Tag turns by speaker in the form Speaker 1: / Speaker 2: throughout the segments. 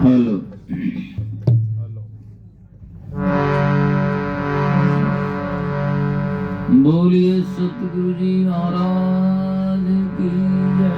Speaker 1: Hello बोलिए सतगुरु जी महाराज की जय।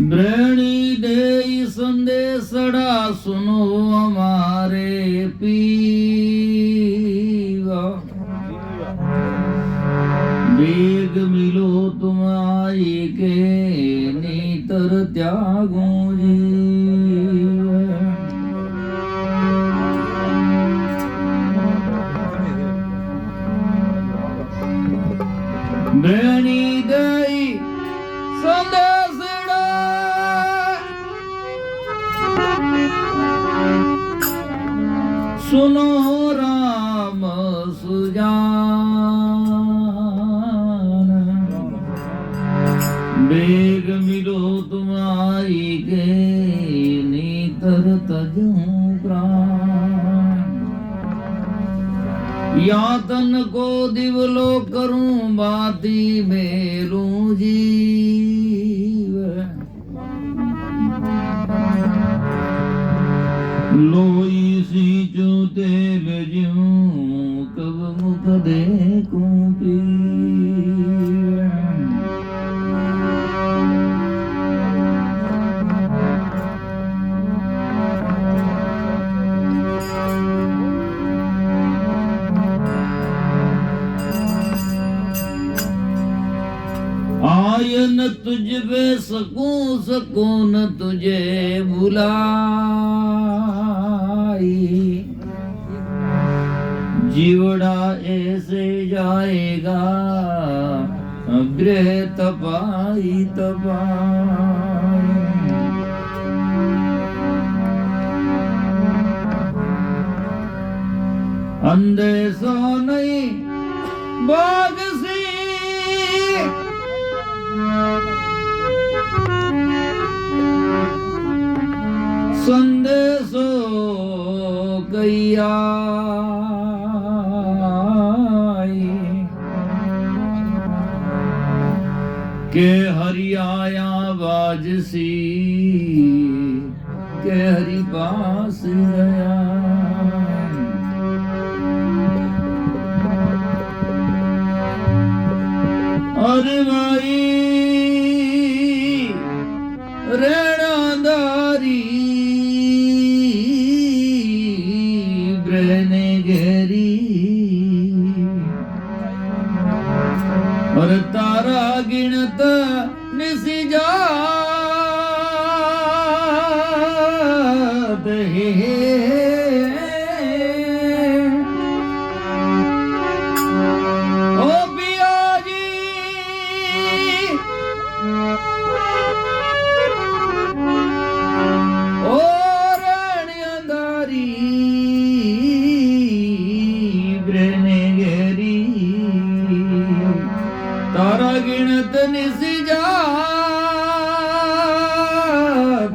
Speaker 1: ब्रणी दे संदेशड़ा सुनो हमारे पीवा, बेग मिलो तुम आई के नीतर त्यागो जीव। ब्रणी दे संदेशड़ा सुनो राम सुजान, बेग मिलो तुम आई के नीतर तजू प्राण। यातन को दिवलो करूं बाती मेलूं जीव। लोई सींचू तेल ज्यूं कब मुख देखूं पीर। आयन तुझ पे सकूं सकून तुझे बुलाई, जीवड़ा ऐसे जाएगा गृह तपाई तपाई। अंधे सो नहीं बाग सी, संदेशो कैया के हरि आया बाजसी, के हरि पास गया। अरे भाई रेणादारी ब्रहने घेरी, और तारा गिनत निसी जात है। ओ पिया जी ओ रेणादारी ब्रहने घेरी, तारा गिनत निसी जात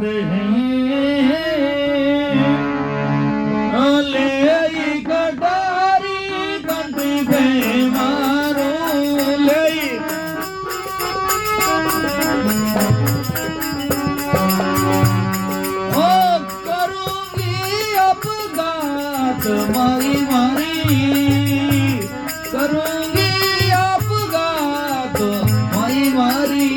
Speaker 1: हैं। ले आई कटारी कंठी पे मारो, ले ओ करूंगी अपघात मारी मारी, करूंगी अपघात मारी मारी।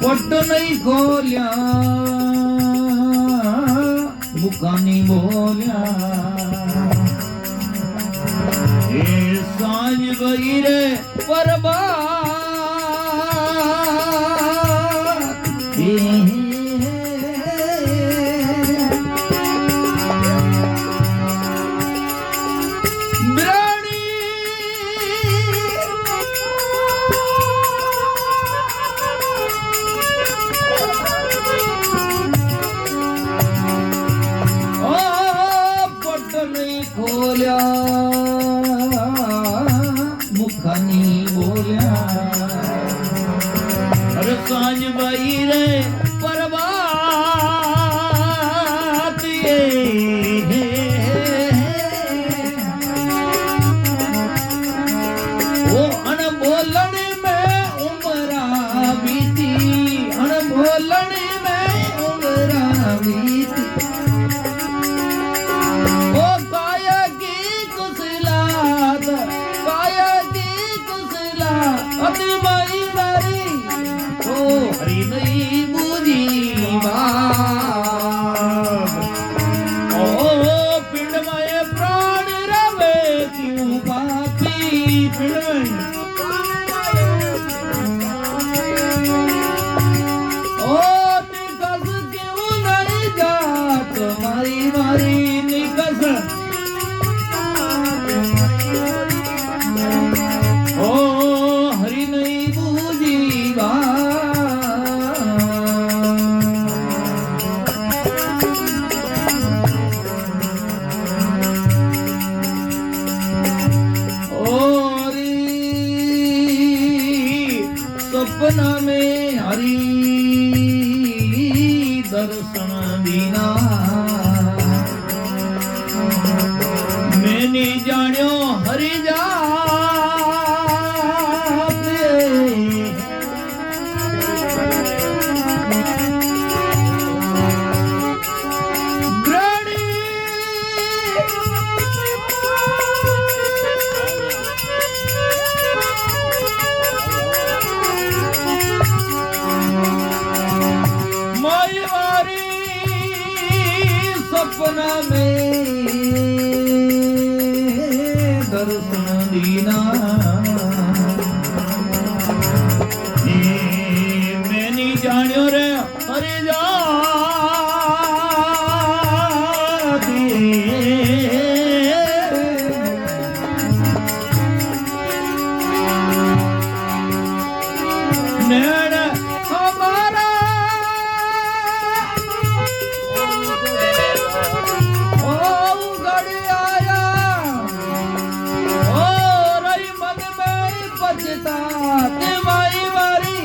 Speaker 1: पट नहीं खोलिया मुकानी बोलिया ये सांझ गई रे परबात खोलिया मुखानी बोलिया अरे सांझ बाई रे परबात ये वो अनबोलन में उमरा बीती अनबोलन में उमरा बीती हरी नहीं बूझी बात ओ पिंड में प्राण रवे क्यों पापी पिंड में ओ निकस क्यों नहीं जात मारी मारी निकस ओ हरी नहीं बूझी बात सपना में हरी दर्शन बिना मैंने जान्यो हरि जाते सपना में दर्शन दीना मैं नहीं जान्यो रे हरि जाती नैन हमारा पछताते माई मारी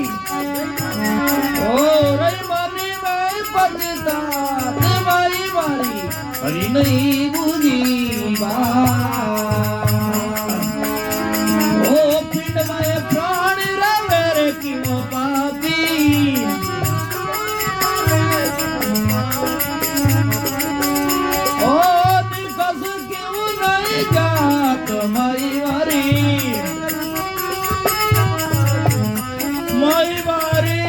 Speaker 1: ओ रई मानी में पछताते माई मारी हरी नहीं बूझी बात ओ पिंड में प्राण रवे रे क्यों पापी ओ निकस क्यों नहीं जात माई मारी माई बारी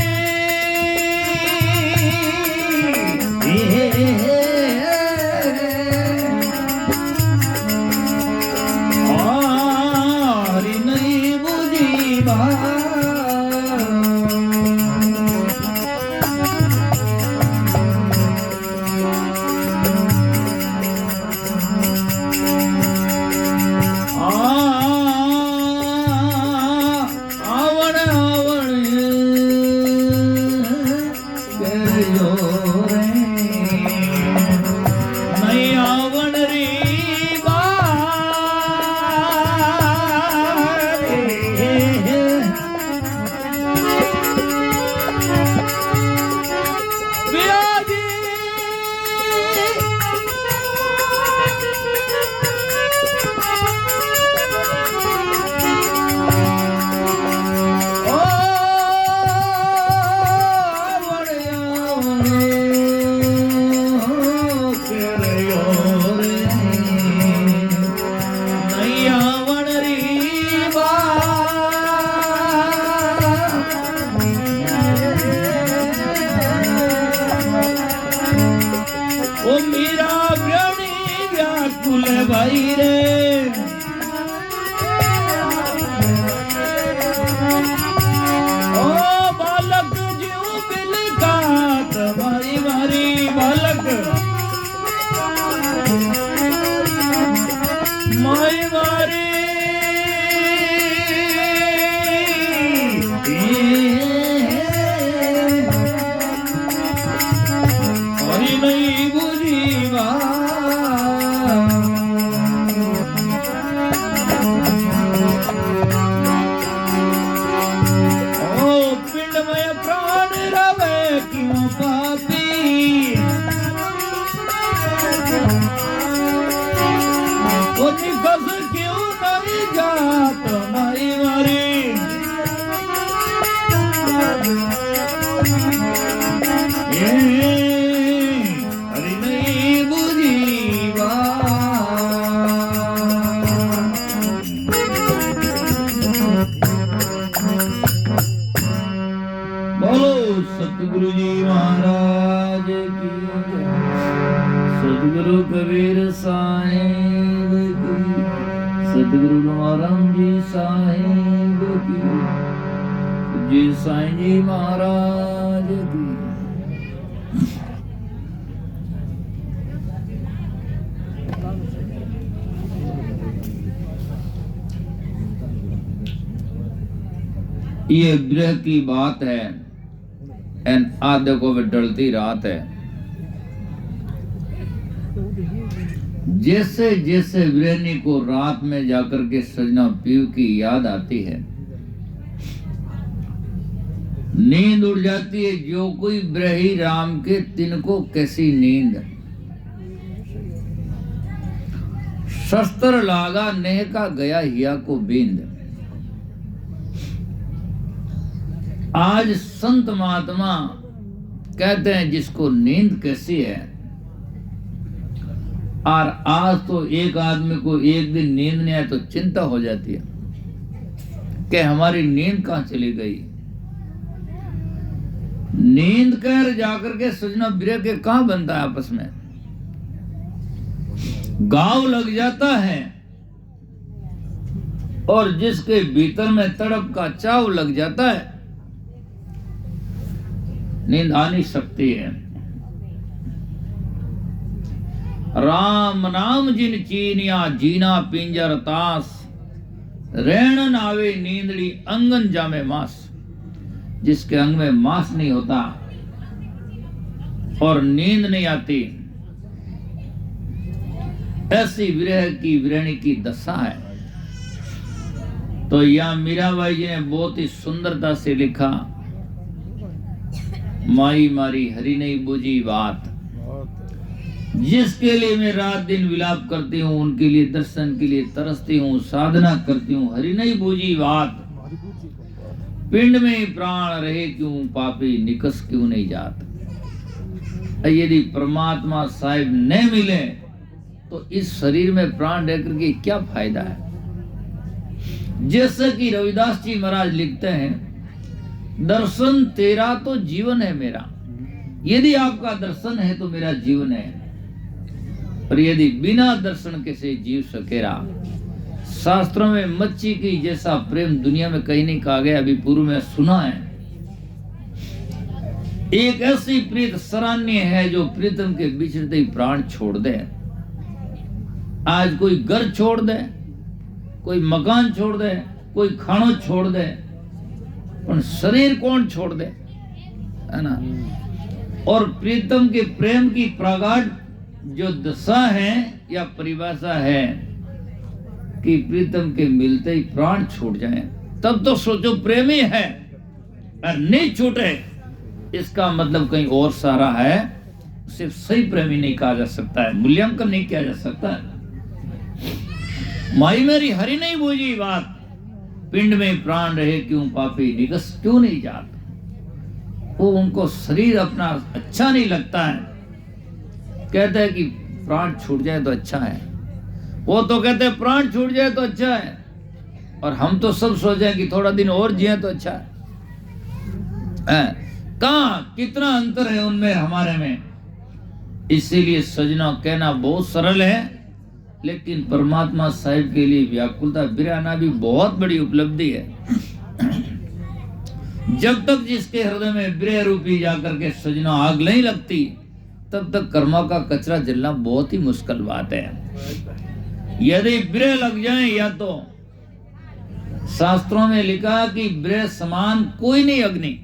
Speaker 1: आई रे ओ बालक जीव बिलका तुम्हारी मारी बालक माई मारी हरी नहीं बुझीवा ओ पिंड में प्राण रवे क्यों पापी कुछ कस क्यों नहीं जात माई मारी हरि नहीं बुझीवा बोलो सतगुरु जी महाराज की सतगुरु कबीर साहिब की सतगुरु नारायण जी साहिब की जी साईं जी महाराज की ये विरह की बात है एन आधे को भी डलती रात है। जैसे जैसे विरहनी को रात में जाकर के सजना पीव की याद आती है नींद उड़ जाती है। जो कोई ब्रही राम के तिनको कैसी नींद शस्त्र लागा नेह का गया हिया को बींद। आज संत महात्मा कहते हैं जिसको नींद कैसी है और आज तो एक आदमी को एक दिन नींद नहीं आए तो चिंता हो जाती है कि हमारी नींद कहां चली गई। नींद कर जाकर के सजना बिरह के कहां बनता है आपस में गाव लग जाता है और जिसके भीतर में तड़प का चाव लग जाता है नींद आ नहीं सकती है। राम नाम जिन चीनिया जीना पिंजर तास रहन आवे नींदड़ी अंगन जामे मास। जिसके अंग में मांस नहीं होता और नींद नहीं आती ऐसी विरह की विरहणी की दशा है। तो यहां मीराबाई जी ने बहुत ही सुंदरता से लिखा माई मारी हरि नहीं बुझी बात। जिसके लिए मैं रात दिन विलाप करती हूँ उनके लिए दर्शन के लिए तरसती हूँ साधना करती हूँ हरि नहीं बुझी बात। पिंड में प्राण रहे क्यों पापी निकस क्यों नहीं जात। यदि परमात्मा साहिब न मिले तो इस शरीर में प्राण रहकर के क्या फायदा है। जैसे कि रविदास जी महाराज लिखते हैं दर्शन तेरा तो जीवन है मेरा। यदि आपका दर्शन है तो मेरा जीवन है और यदि बिना दर्शन के से जीव सकेरा। शास्त्रों में मच्छी की जैसा प्रेम दुनिया में कहीं नहीं कहा गया। अभी पूर्व में सुना है एक ऐसी प्रीत सराहनीय है जो प्रीतम के बिछड़ते ही प्राण छोड़ दे। आज कोई घर छोड़ दे कोई मकान छोड़ दे कोई खानो छोड़ दे पर शरीर कौन छोड़ दे है ना। और प्रीतम के प्रेम की प्रगाढ़ जो दशा है या परिभाषा है कि प्रीतम के मिलते ही प्राण छूट जाए तब तो सोचो प्रेमी है और नहीं छूटे इसका मतलब कहीं और सारा है। सिर्फ सही प्रेमी नहीं कहा जा सकता है मूल्यांकन नहीं किया जा सकता है। माई मेरी हरि नहीं बूझी बात। पिंड में प्राण रहे क्यों पापी निकस क्यों नहीं जात। वो उनको शरीर अपना अच्छा नहीं लगता है कहते हैं कि प्राण छूट जाए तो अच्छा है। वो तो कहते हैं प्राण छूट जाए तो अच्छा है और हम तो सब सोचे कि थोड़ा दिन और जिए तो अच्छा है। कहाँ कितना अंतर है उनमें हमारे में। इसीलिए सजना कहना बहुत सरल है लेकिन परमात्मा साहिब के लिए व्याकुलता विरह आना भी बहुत बड़ी उपलब्धि है। जब तक जिसके हृदय में विरह रूपी जाकर के सजना आग नहीं लगती, तब तक कर्मा का कचरा जलना बहुत ही मुश्किल बात है। यदि विरह लग जाए, या तो शास्त्रों में लिखा कि विरह समान कोई नहीं अग्नि,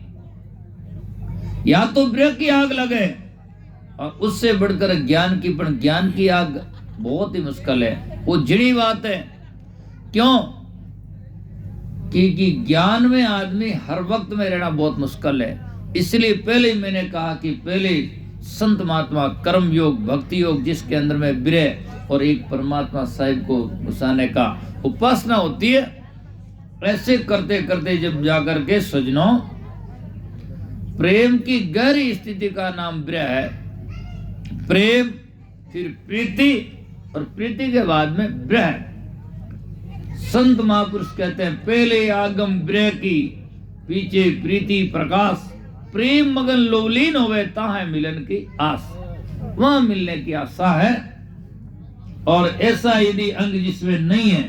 Speaker 1: या तो विरह की आग लगे और उससे बढ़कर ज्ञान की, पर ज्ञान की आग बहुत ही मुश्किल है, वो जड़ी बात है। क्यों? क्योंकि ज्ञान में आदमी हर वक्त में रहना बहुत मुश्किल है। इसलिए पहले ही मैंने कहा कि पहले संत महात्मा कर्म योग, भक्ति योग, जिसके अंदर में विरह और एक परमात्मा साहिब को घुसाने का उपासना होती है। ऐसे करते करते जब जाकर के सजनों, प्रेम की गहरी स्थिति का नाम विरह है। प्रेम, फिर प्रीति, और प्रीति के बाद में विरह। संत महापुरुष कहते हैं पहले आगम विरह की, पीछे प्रीति प्रकाश, प्रेम मगन लोलीन होवे ताहे मिलन की आस। वहां मिलने की आशा है। और ऐसा यदि अंग जिसमें नहीं है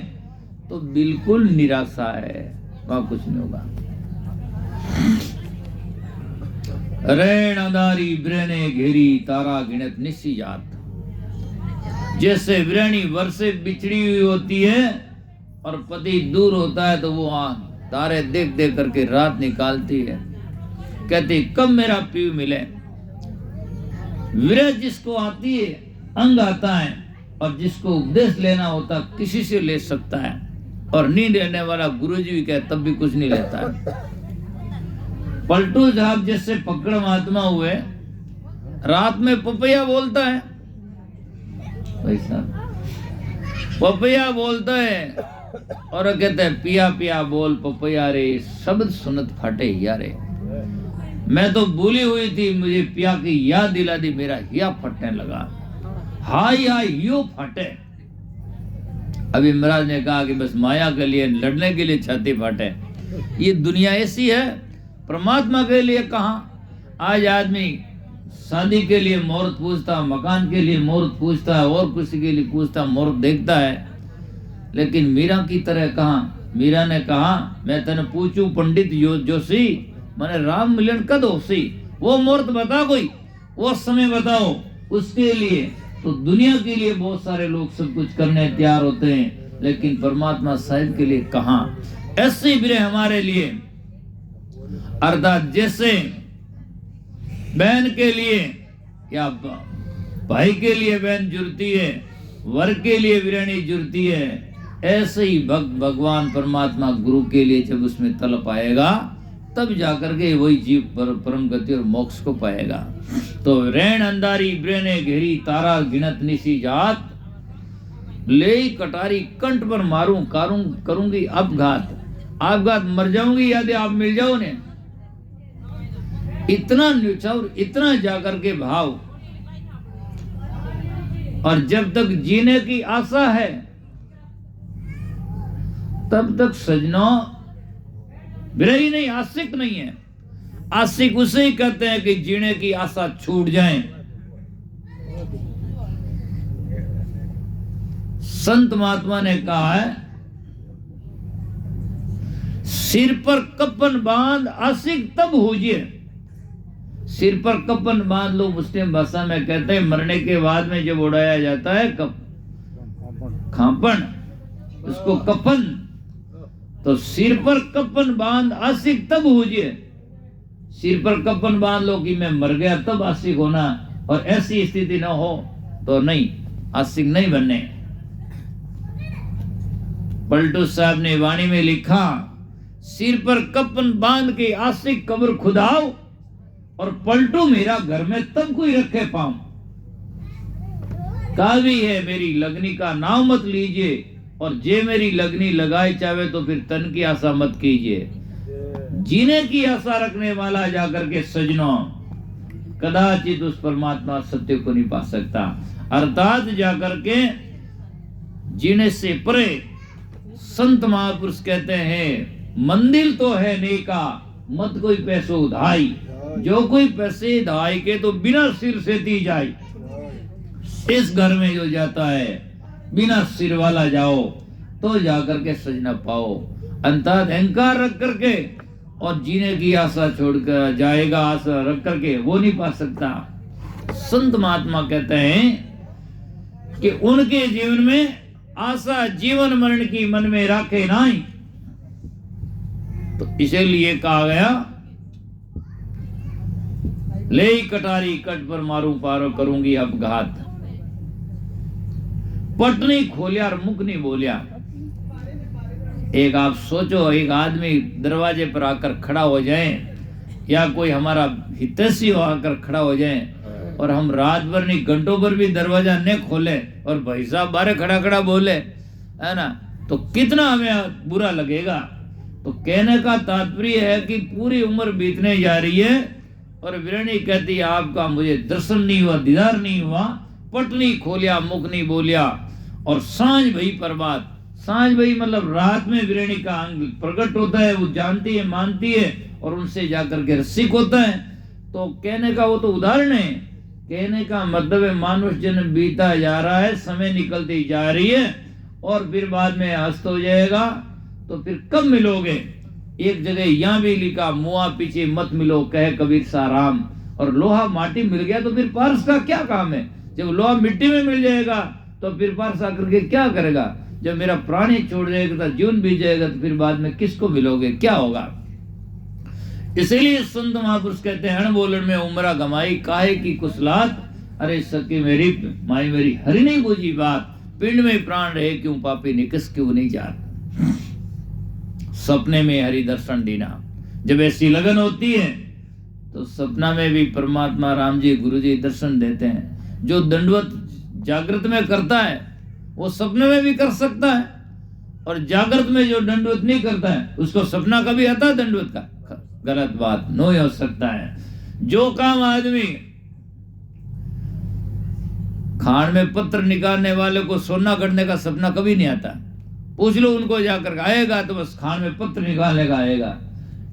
Speaker 1: तो बिल्कुल निराशा है, वहां कुछ नहीं होगा। रैन अंधारी ब्रहने घेरी तारा गिनत निसी जात। जैसे विरहणी वर्षे बिछड़ी हुई होती है और पति दूर होता है तो वो तारे देख देख करके रात निकालती है, कहती कब मेरा पीव मिले। विरह जिसको आती है, अंग आता है, और जिसको उपदेश लेना होता किसी से ले सकता है, और नींद लेने वाला गुरुजी भी कहे तब भी कुछ नहीं लेता है। पलटू साहब जैसे पकड़ महात्मा हुए, रात में पपैया बोलता है, वैसा पपैया बोलता है और कहते हैं पिया पिया बोल पपैया रे, शब्द सुनत फाटे यारे। मैं तो भूली हुई थी, मुझे पिया की याद दिला दी, मेरा हिया फटने लगा, हाय हाय यो फटे। अभी महाराज ने कहा कि बस माया के लिए, लड़ने के लिए छाती फाटे। ये दुनिया ऐसी है। परमात्मा के लिए कहाँ? आज आदमी शादी के लिए मुहूर्त पूछता, मकान के लिए मुहूर्त पूछता है, और किसी के लिए पूछता, मुहूर्त देखता है। लेकिन मीरा की तरह कहाँ? मीरा ने कहा मैं तेने पूछूं पंडित जोशी, मैंने राम मिलन कद होसी, वो मुहूर्त बता, कोई वो समय बताओ। उसके लिए तो दुनिया के लिए बहुत सारे लोग सब कुछ करने तैयार होते हैं, लेकिन परमात्मा साहिब के लिए कहाँ? ऐसे विरह हमारे लिए, अर्थात जैसे बहन के लिए या भाई के लिए बहन जुड़ती है, वर के लिए विरहणी जुड़ती है, ऐसे ही भगवान परमात्मा गुरु के लिए जब उसमें तलब आएगा, तब जाकर के वही जीव परम गति और मोक्ष को पाएगा। तो रैन अंधारी ब्रेने घेरी तारा गिनत निसी जात, ले कटारी कंठ पर मारूं करूंगी अपघात। आपघात, मर जाऊंगी यदि आप मिल जाओ ने। इतना न्यूचार, इतना जाकर के भाव। और जब तक जीने की आशा है तब तक सजनों विरही नहीं, आशिक नहीं है। आशिक उसे ही कहते हैं कि जीने की आशा छूट जाए। संत महात्मा ने कहा है सिर पर कपन बांध आशिक तब होजिए। सिर पर कपन बांध लो, मुस्लिम भाषा में कहते हैं मरने के बाद में जब उड़ाया जाता है खापन, उसको कफन। तो सिर पर कफन बांध आशिक तब होजिए। सिर पर कफन बांध लो कि मैं मर गया तब आशिक होना, और ऐसी स्थिति न हो तो नहीं, आशिक नहीं बनने। पलटू साहब ने वाणी में लिखा सिर पर कफन बांध के आशिक कब्र खुदाओ, और पलटू मेरा घर में तब कोई रखे पाऊं। कावी है मेरी लगनी का नाम मत लीजिए, और जे मेरी लगनी लगाए चाहे तो फिर तन की आशा मत कीजिए। जीने की आशा रखने वाला जाकर के सजनों कदाचित उस परमात्मा सत्य को नहीं पा सकता। अर्थात जाकर के जीने से परे संत महापुरुष कहते हैं मंदिर तो है नेका मत कोई पैसो उधाई, जो कोई पैसे धाई के तो बिना सिर से दी जाए। इस घर में जो जाता है बिना सिर वाला जाओ तो जाकर के सजना पाओ। अंततः अहंकार रख करके और जीने की आशा छोड़कर जाएगा, आशा रख करके वो नहीं पा सकता। संत महात्मा कहते हैं कि उनके जीवन में आशा जीवन मरण की मन में रखे नहीं, तो इसीलिए कहा गया ले कटारी कट पर मारू पारो करूंगी अपघात। पट नहीं खोलिया और मुख नहीं बोलिया। एक आप सोचो, एक आदमी दरवाजे पर आकर खड़ा हो जाए या कोई हमारा हितैषी हो आकर खड़ा हो जाए और हम रात भर नहीं घंटों भर भी दरवाजा न खोले और भाई साहब बाहर खड़ा खड़ा बोले, है ना, तो कितना हमें बुरा लगेगा। तो कहने का तात्पर्य है कि पूरी उम्र बीतने जा रही है और वीरणी कहती है आपका मुझे दर्शन नहीं हुआ, दीदार नहीं हुआ, पट नहीं खोलिया, मुख नहीं बोलिया। और सांझ भई प्रभात, सांझ भई मतलब रात में वीरणी का अंग प्रकट होता है, वो जानती है, मानती है और उनसे जाकर के रसिक होता है। तो कहने का वो तो उदाहरण है। कहने का मतलब है मानुष जन्म बीता जा रहा है, समय निकलती जा रही है और फिर बाद में अस्त हो जाएगा। तो फिर कब मिलोगे? एक जगह यहाँ भी लिखा मुआ पीछे मत मिलो कहे कबीर सा राम। और लोहा माटी मिल गया तो फिर पारस का क्या काम है? जब लोहा मिट्टी में मिल जाएगा तो फिर पारस आकर के क्या करेगा? जब मेरा प्राण ही छोड़ जाएगा, जीवन बीत जाएगा, तो फिर बाद में किसको मिलोगे, क्या होगा? इसीलिए संत महापुरुष कहते हैं हण बोलन में उमरा गमाई काहे की कुशलात, अरे सखी मेरी माई मेरी हरि नहीं बूझी बात, पिंड में प्राण रहे क्यों पापी निकस क्यों नहीं जात। सपने में हरि दर्शन देना, जब ऐसी लगन होती है तो सपना में भी परमात्मा राम जी गुरु जी दर्शन देते हैं। जो दंडवत जागृत में करता है वो सपने में भी कर सकता है, और जागृत में जो दंडवत नहीं करता है उसको सपना कभी आता है दंडवत का? गलत बात नहीं हो सकता है। जो काम आदमी खान में पत्र निकालने वाले को सोना करने का सपना कभी नहीं आता, पूछ लो उनको जाकर, आएगा तो बस खान में पत्र निकालने का आएगा,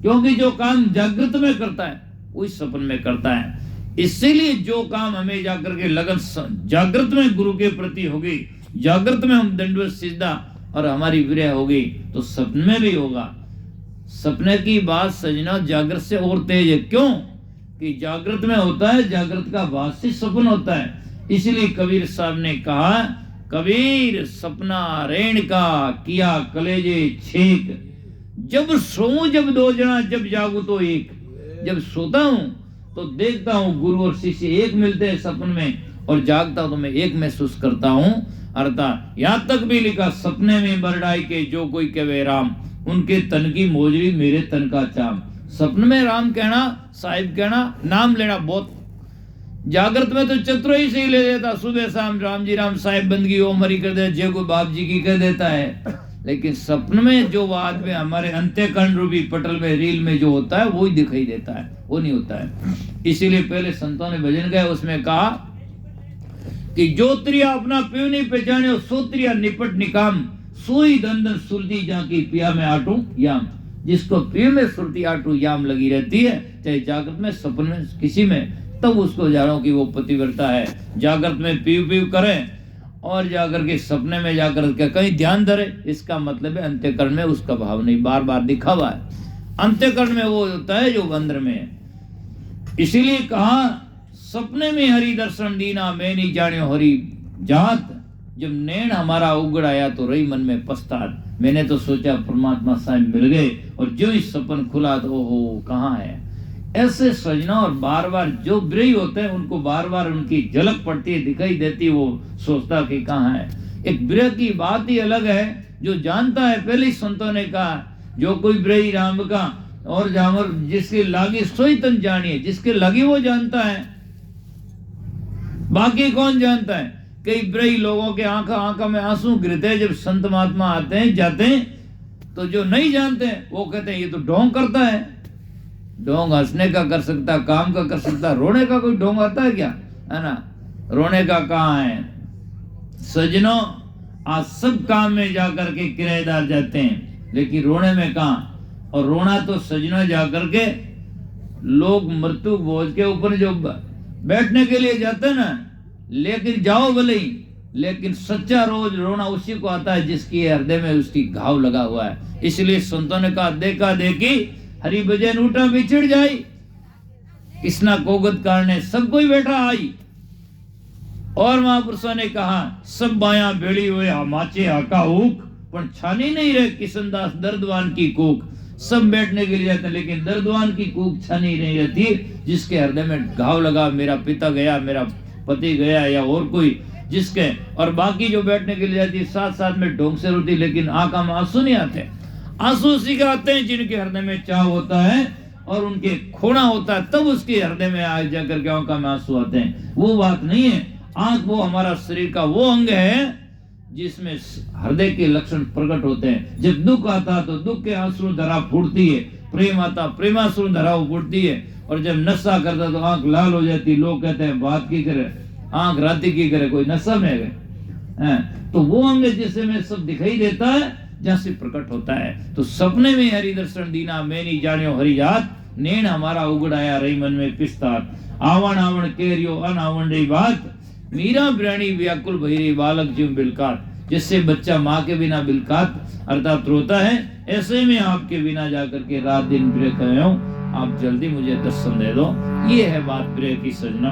Speaker 1: क्योंकि जो काम जागृत में करता है वही सपन में करता है। इसीलिए जो काम हमें जाकर के लगन जागृत में गुरु के प्रति होगी, जागृत में हम दंडवत सिजदा और हमारी विरह होगी, तो सपने में भी होगा। सपने की बात सजना जागृत से और तेज है। क्यों? कि जागृत में होता है, जागृत का वास्तविक सपन होता है। इसलिए कबीर साहब ने कहा, कबीर सपना रेण का किया कलेजे छेक, जब सोऊं जब दो जना, जब जागू तो एक। जब सोता हूं तो देखता हूं गुरु और शिष्य एक मिलते हैं सपन में, और जागता हूं तो मैं एक महसूस करता हूं। अर्थात यहाँ तक भी लिखा, सपने में बरडाई के जो कोई कहे राम, उनके तन की मोजरी मेरे तन का चाम। सपने में राम कहना, साहिब कहना, नाम लेना बहुत। जागृत में तो चतुराई से ही ले लेता, सुबह शाम राम जी राम साहिब बंदगी ओम हरि कर दे, जय को बाप जी की कह देता है। लेकिन सपन में जो बात में हमारे अंत्यकरण रूपी पटल में रील में जो होता है वो ही दिखाई देता है, वो नहीं होता है। इसीलिए पहले संतों ने भजन गाया, उसमें कहा कि जोत्रिया अपना प्यो नहीं पहचाने और सोत्रिया निपट निकाम, सोई दंदन सुरती जाकी पिया में आटू याम। जिसको पियो में सुरती आटू याम लगी रहती है, चाहे जागृत में सपन में किसी में, तब उसको जानो कि वो पतिव्रता है। जागृत में पीव पीव करे और जाकर के सपने में जाकर के कहीं ध्यान धरे, इसका मतलब है अंत्यकरण में उसका भाव नहीं, बार बार दिखा हुआ है। अंत्यकरण में वो होता है जो अंदर में है। इसीलिए कहा सपने में हरि दर्शन दीना, मैं नहीं जाने हरि जात। जब नैन हमारा उगड़ाया तो रही मन में पछतात, मैंने तो सोचा परमात्मा साहब मिल गए, और जो ही सपन खुला तो ओहो कहाँ है। ऐसे सजना, और बार बार जो ब्रही होते हैं उनको बार बार उनकी झलक पड़ती है, दिखाई देती है, वो सोचता कि कहाँ है। एक ब्रह की बात ही अलग है, जो जानता है। पहले ही संतों ने कहा, जो कोई ब्रही राम का और जामर जिसके लागी सोई तन जानिए, जिसके लगी वो जानता है, बाकी कौन जानता है। कई ब्रही लोगों के आंखा में आंसू गिरते हैं जब संत महात्मा आते हैं जाते हैं, तो जो नहीं जानते वो कहते हैं ये तो ढोंग करता है। ढोंग हंसने का कर सकता, काम का कर सकता, रोने का कोई ढोंग आता है क्या? है ना, रोने का कहाँ है। सजनों, आज सब काम में जाकर के किराएदार जाते हैं, लेकिन रोने में कहाँ। और रोना तो सजनों जाकर के लोग मृत्यु भोज के ऊपर जो बैठने के लिए जाते हैं ना, लेकिन जाओ भले ही, लेकिन सच्चा रोज रोना उसी को आता है जिसकी हृदय में उसकी घाव लगा हुआ है। इसलिए संतों ने कहा, देखा देखी हरि भजन उठा बिछड़ जाई, कृष्णा कोगत कारणे सब कोई बैठा आई। और महापुरुषों ने कहा, सब बाया बेड़ी हुए हमाचे हाका हुक, पर छानी नहीं रहे किशनदास दर्दवान की कूक। सब बैठने के लिए जाते हैं लेकिन दर्दवान की कूक छानी नहीं रहती, जिसके हृदय में घाव लगा, मेरा पिता गया, मेरा पति गया, या और कोई जिसके, और बाकी जो बैठने के लिए जाती है साथ साथ में ढोंग से रोती, लेकिन आंखों में आंसू नहीं आते। आंसू उसी के आते हैं जिनके हृदय में चाह होता है और उनके खोना होता है, तब उसके हृदय में आ जाकर के आंखों में आंसू आते हैं। वो बात नहीं है। आंख वो हमारा शरीर का वो अंग है जिसमें हृदय के लक्षण प्रकट होते हैं। जब दुख आता तो दुख के आंसू धारा फूटती है, प्रेम आता प्रेमाश्रु धारा फूटती है, और जब नशा करता तो आंख लाल हो जाती। लोग कहते हैं बात की करे, आंख राती की करे, कोई नशा में है। तो वो अंग जिससे में सब दिखाई देता है, जहां से प्रकट होता है। तो सपने में हरि दर्शन दीना, मैं नहीं जानियो हरि जात, नैन हमारा उगड़ाया रही मन में पिस्तात। आवण आवण केरियो अनावण री बात, मीरा प्राणी व्याकुल भैरी बालक जीव बिलकात। जिससे बच्चा माँ के बिना बिलकात अर्थात रोता है, ऐसे में आपके बिना जाकर के रात दिन प्रिय कहे हूं, आप जल्दी मुझे दर्शन दे दो। ये है बात प्रिय की सजना।